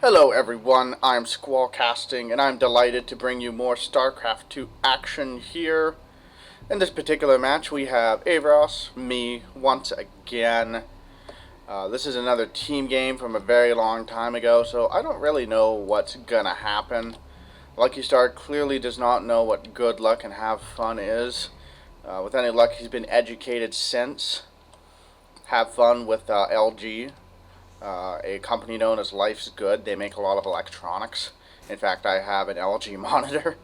Hello everyone, I'm Squallcasting, and I'm delighted to bring you more StarCraft 2 action here. In this particular match we have Avros, me, once again. This is another team game from a very long time ago, so I don't really know what's gonna happen. Lucky Star clearly does not know what good luck and have fun is. With any luck, he's been educated since. Have fun with LG. A company known as Life's Good. They make a lot of electronics. In fact, I have an LG monitor.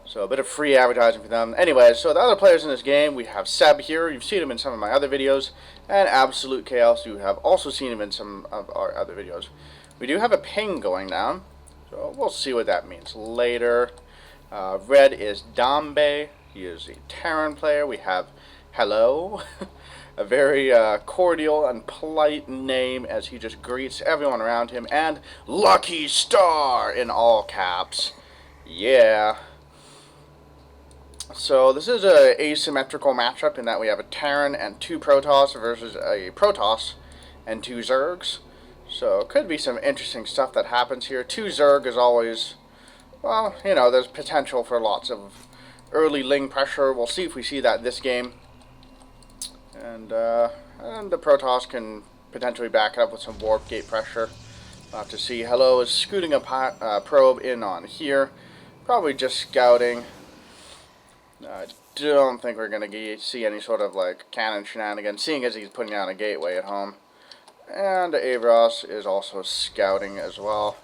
So a bit of free advertising for them. Anyway, so the other players in this game, we have Seb here. You've seen him in some of my other videos. And Absolute Chaos, you have also seen him in some of our other videos. We do have a ping going down. So we'll see what that means later. Red is Dambe. He is a Terran player. We have Hello. A very cordial and polite name as he just greets everyone around him. And Lucky Star in all caps. Yeah. So this is an asymmetrical matchup in that we have a Terran and 2 Protoss versus a Protoss and 2 Zergs. So it could be some interesting stuff that happens here. 2 Zerg is always, well, you know, there's potential for lots of early Ling pressure. We'll see if we see that this game. And the Protoss can potentially back it up with some warp gate pressure. We'll have to see. Hello is scooting a probe in on here. Probably just scouting. I don't think we're going to see any sort of cannon shenanigans, seeing as he's putting down a gateway at home. And Avros is also scouting as well.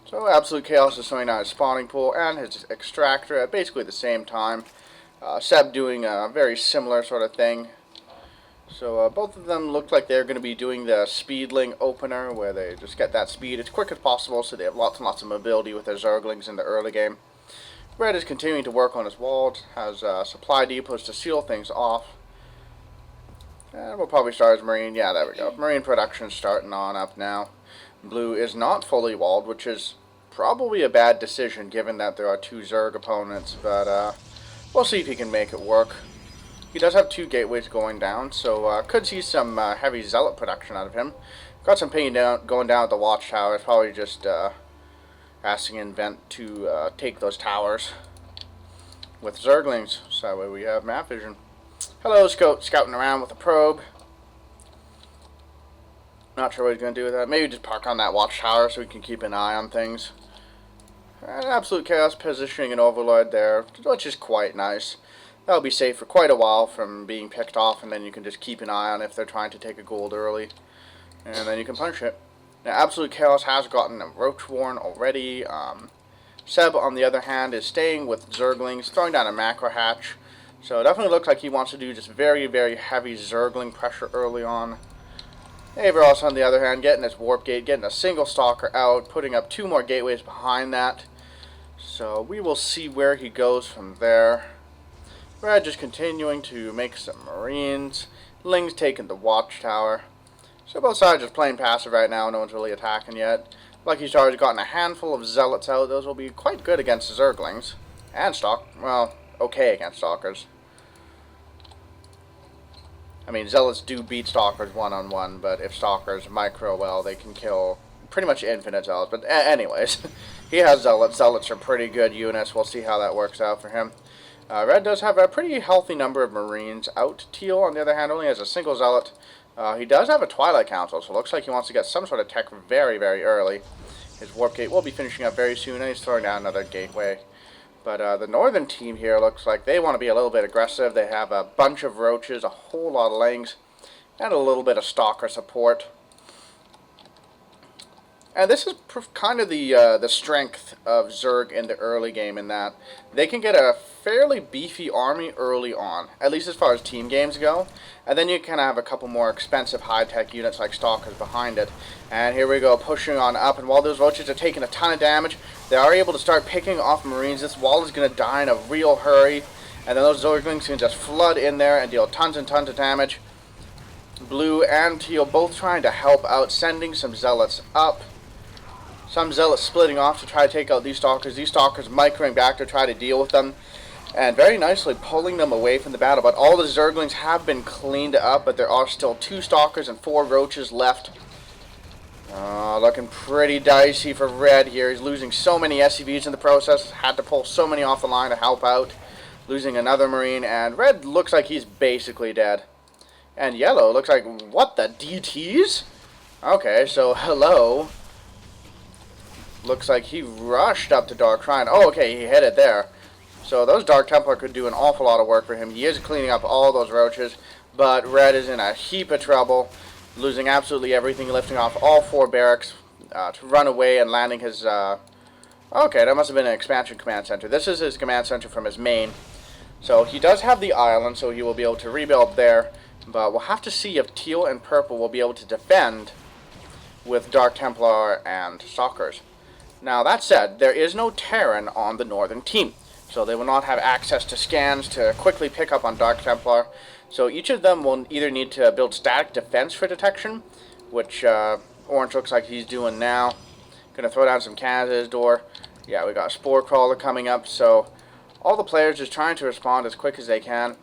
So Absolute Chaos is throwing out his spawning pool and his extractor at basically the same time. Seb doing a very similar sort of thing. So both of them look like they're going to be doing the Speedling opener, where they just get that speed as quick as possible, so they have lots and lots of mobility with their Zerglings in the early game. Red is continuing to work on his walls, has supply depots to seal things off. And we'll probably start as Marine. Yeah, there we go. Marine production starting on up now. Blue is not fully walled, which is probably a bad decision given that there are 2 Zerg opponents, but we'll see if he can make it work. He does have 2 gateways going down, so could see some heavy Zealot production out of him. Got some ping going down at the watchtower. It's probably just asking Invent to take those towers with Zerglings. So that way we have map vision. Hello, scouting around with a probe. Not sure what he's going to do with that. Maybe just park on that watchtower so we can keep an eye on things. And Absolute Chaos positioning an Overlord there, which is quite nice. That'll be safe for quite a while from being picked off, and then you can just keep an eye on if they're trying to take a gold early. And then you can punish it. Now, Absolute Chaos has gotten a Roach Warren already. Seb, on the other hand, is staying with Zerglings, throwing down a macro hatch. So it definitely looks like he wants to do just very, very heavy Zergling pressure early on. Avros, on the other hand, getting his warp gate, getting a single stalker out, putting up 2 more gateways behind that. So we will see where he goes from there. Red just continuing to make some Marines. Ling's taking the watchtower. So both sides just playing passive right now. No one's really attacking yet. Lucky Star has gotten a handful of Zealots out. Those will be quite good against Zerglings. And well, okay against Stalkers. I mean, Zealots do beat Stalkers one-on-one, but if Stalkers micro well, they can kill pretty much infinite Zealots. But anyways, he has Zealots. Zealots are pretty good units. We'll see how that works out for him. Red does have a pretty healthy number of Marines out. Teal, on the other hand, only has a single Zealot. He does have a Twilight Council, so it looks like he wants to get some sort of tech very, very early. His Warp Gate will be finishing up very soon, and he's throwing down another gateway. But the northern team here looks like they want to be a little bit aggressive. They have a bunch of Roaches, a whole lot of Lings, and a little bit of Stalker support. And this is kind of the strength of Zerg in the early game, in that they can get a fairly beefy army early on, at least as far as team games go. And then you kind of have a couple more expensive high-tech units like Stalkers behind it. And here we go, pushing on up. And while those Roaches are taking a ton of damage, they are able to start picking off Marines. This wall is going to die in a real hurry. And then those Zerglings can just flood in there and deal tons and tons of damage. Blue and Teal both trying to help out, sending some Zealots up. Some Zealots splitting off to try to take out these Stalkers. These Stalkers microing back to try to deal with them. And very nicely pulling them away from the battle. But all the Zerglings have been cleaned up, but there are still 2 Stalkers and 4 Roaches left. Looking pretty dicey for red here. He's losing so many SCVs in the process. Had to pull so many off the line to help out. Losing another Marine, and red looks like he's basically dead. And yellow looks like, what the DTs? Okay, so hello. Looks like he rushed up to Dark Shrine. Oh, okay, he hit it there. So those Dark Templar could do an awful lot of work for him. He is cleaning up all those roaches, but red is in a heap of trouble. Losing absolutely everything, lifting off all 4 barracks to run away and landing his... Okay, that must have been an expansion command center. This is his command center from his main. So he does have the island, so he will be able to rebuild there. But we'll have to see if teal and purple will be able to defend with Dark Templar and Stalkers. Now, that said, there is no Terran on the northern team. So they will not have access to scans to quickly pick up on Dark Templar. So each of them will either need to build static defense for detection, which Orange looks like he's doing now. Gonna throw down some cannons at his door. Yeah, we got a Spore Crawler coming up, so all the players just trying to respond as quick as they can.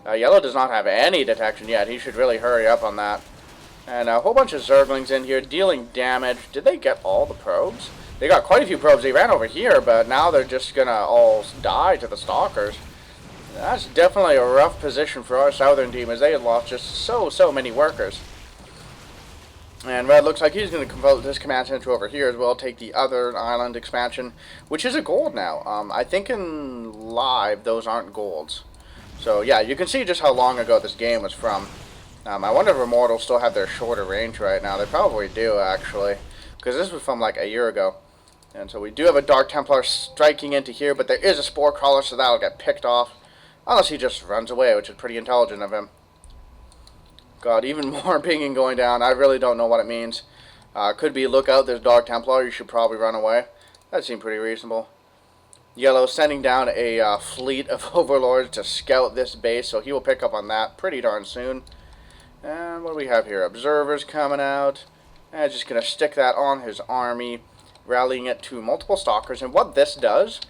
Yellow does not have any detection yet. He should really hurry up on that. And a whole bunch of Zerglings in here dealing damage. Did they get all the probes? They got quite a few probes. They ran over here, but now they're just gonna all die to the Stalkers. That's definitely a rough position for our southern team, as they had lost just so many workers. And red looks like he's going to convert this command center over here as well, take the other island expansion, which is a gold now. I think in live those aren't golds. So yeah, you can see just how long ago this game was from. I wonder if Immortals still have their shorter range right now. They probably do, actually, because this was from like a year ago. And so we do have a Dark Templar striking into here, but there is a Spore Crawler, so that'll get picked off. Unless he just runs away, which is pretty intelligent of him. God, even more pinging going down. I really don't know what it means. Could be, look out, there's Dark Templar, you should probably run away. That seemed pretty reasonable. Yellow sending down a fleet of Overlords to scout this base, so he will pick up on that pretty darn soon. And what do we have here? Observers coming out. And just going to stick that on his army, rallying it to multiple Stalkers. And what this does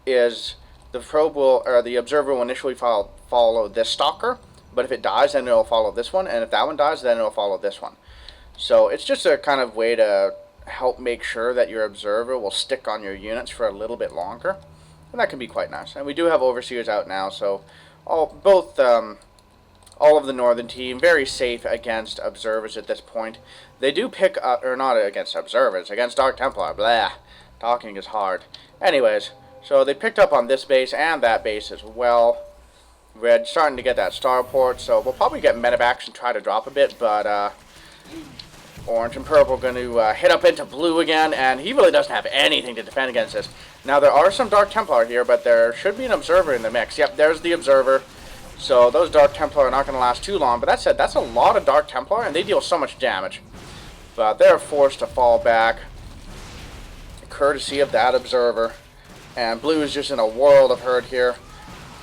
is the probe will, or the observer will initially follow this Stalker, but if it dies, then it'll follow this one, and if that one dies, then it'll follow this one. So it's just a kind of way to help make sure that your observer will stick on your units for a little bit longer, and that can be quite nice. And we do have Overseers out now, so all of the northern team very safe against observers at this point. They do pick up, or not against observers, against Dark Templar. Blah, talking is hard. Anyways. So they picked up on this base and that base as well. Red starting to get that starport, so we'll probably get medevacs and try to drop a bit, but orange and purple going to hit up into blue again, and he really doesn't have anything to defend against this. Now there are some Dark Templar here, but there should be an observer in the mix. Yep, there's the observer. So those Dark Templar are not going to last too long, but that said, that's a lot of Dark Templar, and they deal so much damage. But they're forced to fall back, courtesy of that observer. And blue is just in a world of hurt here.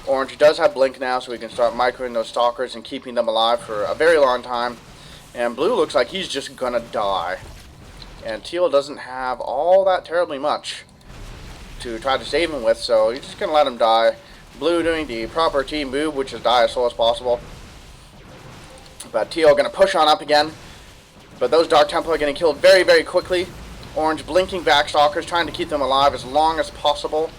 Orange does have blink now, so we can start microing those Stalkers and keeping them alive for a very long time. And blue looks like he's just gonna die. And teal doesn't have all that terribly much to try to save him with, so he's just gonna let him die. Blue doing the proper team move, which is die as slow as possible. But teal gonna push on up again. But those Dark Templar are getting killed very quickly. Orange blinking back Stalkers, trying to keep them alive as long as possible.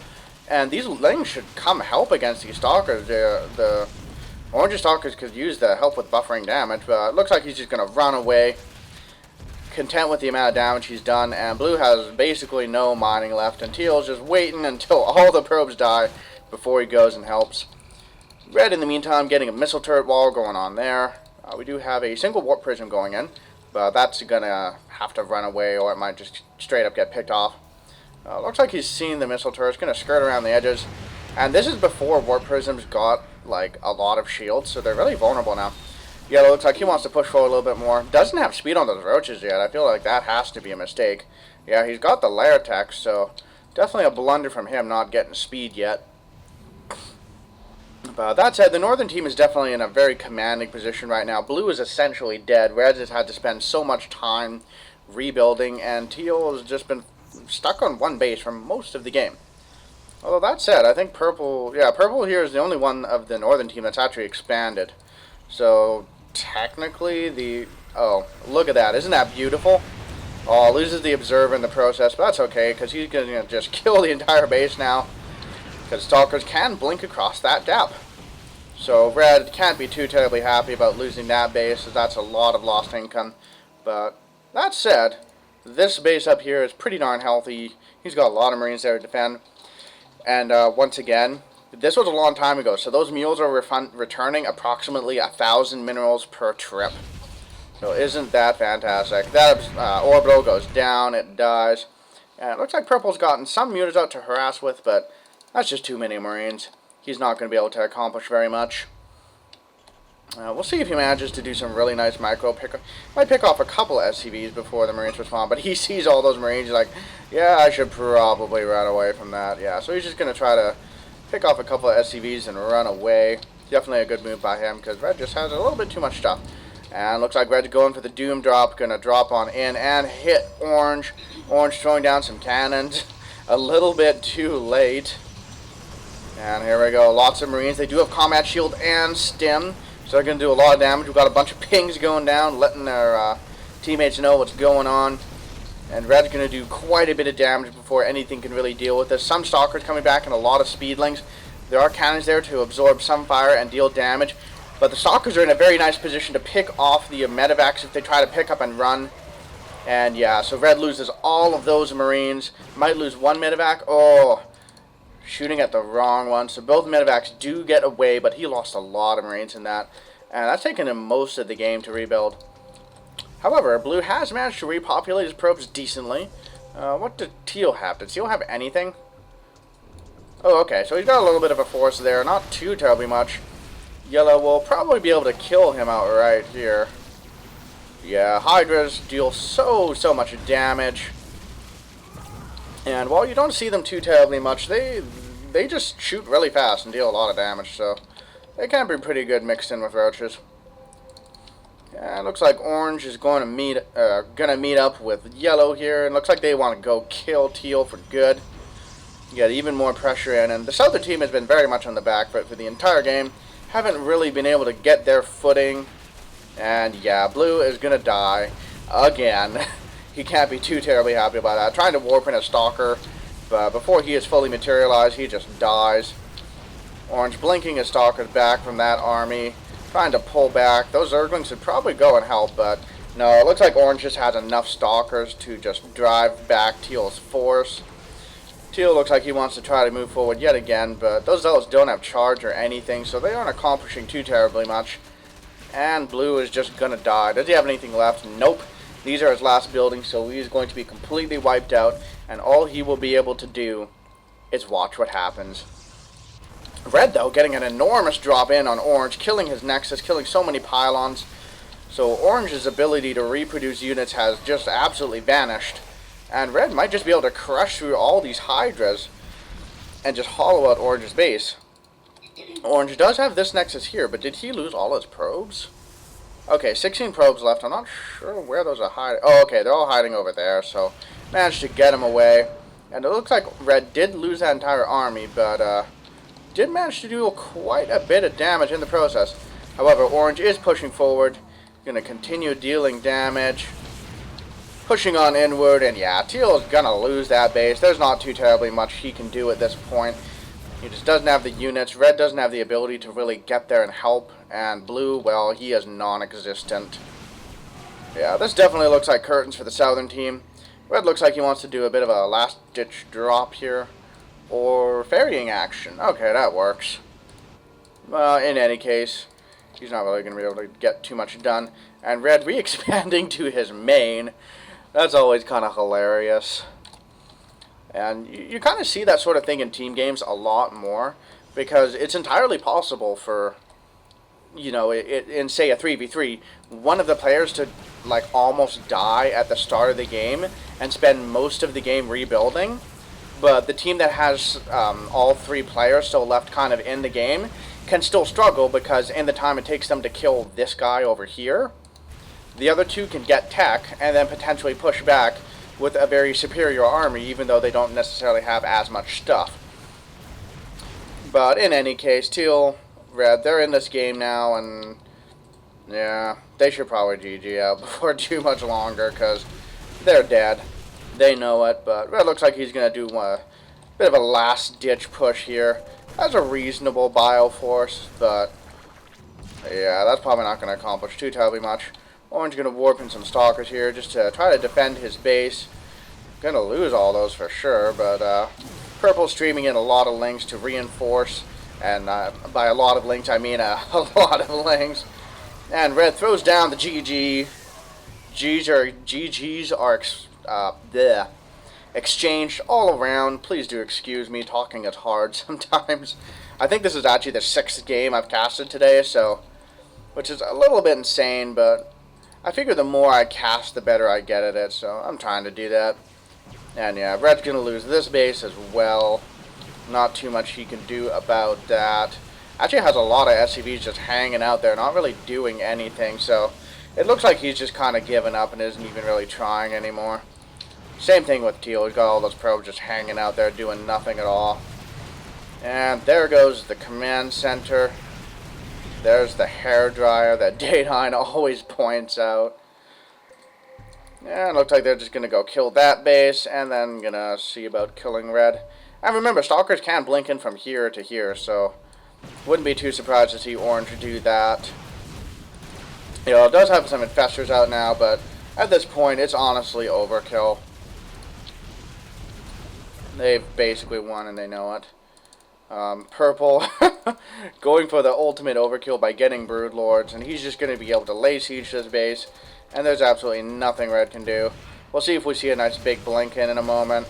And these Lings should come help against these Stalkers. The Orange Stalkers could use the help with buffering damage, but it looks like he's just going to run away, content with the amount of damage he's done. And blue has basically no mining left, and teal's just waiting until all the probes die before he goes and helps. Red, in the meantime, getting a missile turret wall going on there. We do have a single warp prism going in, but that's going to have to run away, or it might just straight up get picked off. Looks like he's seen the missile turret. It's going to skirt around the edges. And this is before warp prisms got like a lot of shields, so they're really vulnerable now. Yellow looks like he wants to push forward a little bit more. Doesn't have speed on those roaches yet. I feel like that has to be a mistake. Yeah, he's got the lair tech, so definitely a blunder from him not getting speed yet. But that said, the northern team is definitely in a very commanding position right now. Blue is essentially dead. Red has had to spend so much time rebuilding, and teal has just been stuck on one base for most of the game. Although that said, I think purple here is the only one of the northern team that's actually expanded. So technically oh, look at that. Isn't that beautiful? Oh, loses the observer in the process, but that's okay, because he's going to just kill the entire base now. Because Stalkers can blink across that gap. So Red can't be too terribly happy about losing that base, as that's a lot of lost income. But that said, this base up here is pretty darn healthy. He's got a lot of Marines there to defend. And once again, this was a long time ago, so those mules are returning approximately 1,000 minerals per trip. So isn't that fantastic? That orbital goes down, it dies. And it looks like Purple's gotten some units out to harass with, but that's just too many Marines. He's not going to be able to accomplish very much. We'll see if he manages to do some really nice micro pick. Might pick off a couple SCVs before the Marines respond, but he sees all those Marines. He's like, yeah, I should probably run away from that. Yeah, so he's just going to try to pick off a couple of SCVs and run away. Definitely a good move by him, because Red just has a little bit too much stuff. And looks like Red's going for the Doom drop. Going to drop on in and hit Orange. Orange throwing down some cannons. A little bit too late. And here we go. Lots of Marines. They do have Combat Shield and Stim. So they're going to do a lot of damage. We've got a bunch of pings going down, letting their teammates know what's going on. And Red's going to do quite a bit of damage before anything can really deal with this. Some Stalkers coming back and a lot of Speedlings. There are cannons there to absorb some fire and deal damage. But the Stalkers are in a very nice position to pick off the medevacs if they try to pick up and run. And yeah, so Red loses all of those Marines. Might lose one medevac. Oh, shooting at the wrong one. So both medevacs do get away, but he lost a lot of Marines in that. And that's taken him most of the game to rebuild. However, Blue has managed to repopulate his probes decently. What did Teal have? Did Teal have anything? Oh, okay. So he's got a little bit of a force there. Not too terribly much. Yellow will probably be able to kill him outright here. Yeah, Hydras deal so much damage. And while you don't see them too terribly much, they just shoot really fast and deal a lot of damage, so they can be pretty good mixed in with Roaches. Yeah, it looks like Orange is going to meet up with Yellow here, and looks like they want to go kill Teal for good. Get even more pressure in, and the Southern team has been very much on the back foot for the entire game. Haven't really been able to get their footing. And yeah, Blue is going to die again. He can't be too terribly happy about that. Trying to warp in a Stalker, but before he is fully materialized, he just dies. Orange blinking his Stalkers back from that army. Trying to pull back. Those Zerglings should probably go and help, but no, it looks like Orange just has enough Stalkers to just drive back Teal's force. Teal looks like he wants to try to move forward yet again, but those Zealots don't have charge or anything, so they aren't accomplishing too terribly much. And Blue is just going to die. Does he have anything left? Nope. These are his last buildings, so he's going to be completely wiped out, and all he will be able to do is watch what happens. Red, though, getting an enormous drop in on Orange, killing his Nexus, killing so many pylons. So Orange's ability to reproduce units has just absolutely vanished. And Red might just be able to crush through all these Hydras and just hollow out Orange's base. Orange does have this Nexus here, but did he lose all his probes? Okay, 16 probes left. I'm not sure where those are hiding. Oh, okay, they're all hiding over there, so managed to get him away. And it looks like Red did lose that entire army, but did manage to do quite a bit of damage in the process. However, Orange is pushing forward, going to continue dealing damage. Pushing on inward, and yeah, Teal is going to lose that base. There's not too terribly much he can do at this point. He just doesn't have the units. Red doesn't have the ability to really get there and help. And Blue, well, he is non-existent. Yeah, this definitely looks like curtains for the Southern team. Red looks like he wants to do a bit of a last-ditch drop here. Or ferrying action. Okay, that works. In any case, he's not really going to be able to get too much done. And Red re-expanding to his main. That's always kind of hilarious. And you kind of see that sort of thing in team games a lot more, because it's entirely possible for, you know, in say a 3v3, one of the players to like almost die at the start of the game and spend most of the game rebuilding, but the team that has all three players still left kind of in the game can still struggle, because in the time it takes them to kill this guy over here, the other two can get tech and then potentially push back with a very superior army, even though they don't necessarily have as much stuff. But in any case, Teal, Red, they're in this game now, and yeah, they should probably GG out before too much longer, because they're dead. They know it, but red looks like he's going to do a bit of a last-ditch push here. That's a reasonable bioforce, but yeah, that's probably not going to accomplish too terribly much. Orange going to warp in some stalkers here just to try to defend his base. Going to lose all those for sure, but purple streaming in a lot of links to reinforce, and by a lot of links I mean a lot of links. And red throws down the GG. GGs are exchanged all around. Please do excuse me, talking is hard sometimes. I think this is actually the 6th game I've casted today, so, which is a little bit insane, but I figure the more I cast, the better I get at it, so I'm trying to do that. And yeah, red's going to lose this base as well. Not too much he can do about that. Actually has a lot of SCVs just hanging out there, not really doing anything, so it looks like he's just kind of given up and isn't even really trying anymore. Same thing with teal. He's got all those probes just hanging out there doing nothing at all. And there goes the command center. There's the hairdryer that Daytime always points out. Yeah, it looks like they're just going to go kill that base and then going to see about killing red. And remember, stalkers can blink in from here to here, so wouldn't be too surprised to see orange do that. You know, it does have some infestors out now, but at this point, it's honestly overkill. They've basically won and they know it. Purple going for the ultimate overkill by getting Broodlords, and he's just going to be able to lay siege this base, and there's absolutely nothing red can do. We'll see if we see a nice big blink in a moment.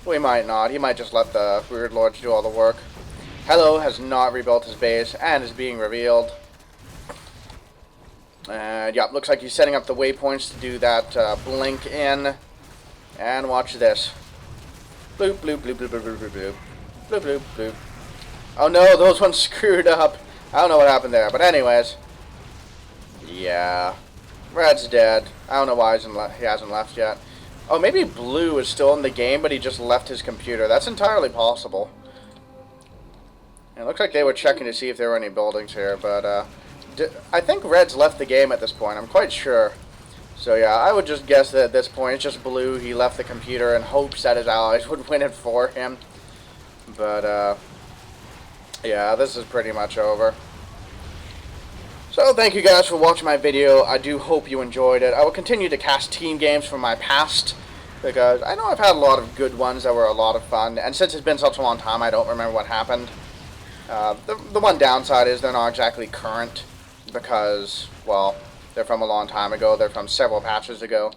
We might not. He might just let the Broodlords do all the work. Hello has not rebuilt his base and is being revealed. And yeah, looks like he's setting up the waypoints to do that blink in. And watch this. Bloop, bloop, bloop, bloop, bloop, bloop, bloop, bloop. Bloop, bloop, bloop. Oh no, those ones screwed up. I don't know what happened there, but anyways. Yeah. Red's dead. I don't know why he hasn't left yet. Oh, maybe blue is still in the game, but he just left his computer. That's entirely possible. It looks like they were checking to see if there were any buildings here, but I think red's left the game at this point. I'm quite sure. So yeah, I would just guess that at this point it's just blue. He left the computer in hopes that his allies would win it for him. But yeah, this is pretty much over. So thank you guys for watching my video. I do hope you enjoyed it. I will continue to cast team games from my past, because I know I've had a lot of good ones that were a lot of fun. And since it's been such a long time, I don't remember what happened. The one downside is they're not exactly current, because, well, they're from a long time ago. They're from several patches ago.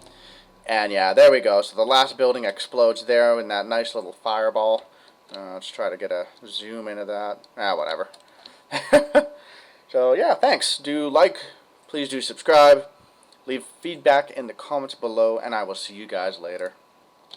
And yeah, there we go. So the last building explodes there in that nice little fireball. Let's try to get a zoom into that. Whatever. So yeah, thanks. Do like, please do subscribe, leave feedback in the comments below, and I will see you guys later.